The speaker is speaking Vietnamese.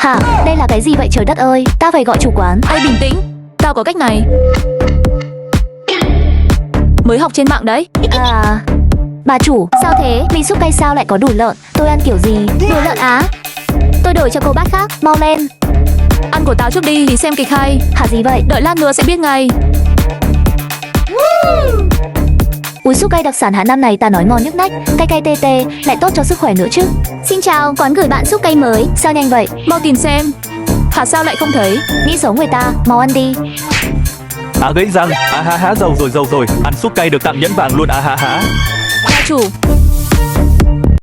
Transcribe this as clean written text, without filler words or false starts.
Hả? Đây là cái gì vậy trời đất ơi? Ta phải gọi chủ quán. Ê bình tĩnh, tao có cách này. Mới học trên mạng đấy. À, bà chủ, sao thế? Mì súp cay sao lại có đùi lợn? Tôi ăn kiểu gì? Đùi lợn á? Tôi đổi cho cô bát khác, mau lên. Ăn của tao trước đi thì xem kịch hay. Hả gì vậy? Đợi lát nữa sẽ biết ngay. Ui súp cay đặc sản Hà Nam này ta nói ngon nhức nách, cay cay tê tê, lại tốt cho sức khỏe nữa chứ. Xin chào, quán gửi bạn súp cay mới. Sao nhanh vậy? Mau tìm xem. Hả sao lại không thấy? Nghĩ xấu người ta, mau ăn đi. Gãy răng, giàu rồi, ăn súp cay được tặng nhẫn vàng luôn, Gia chủ,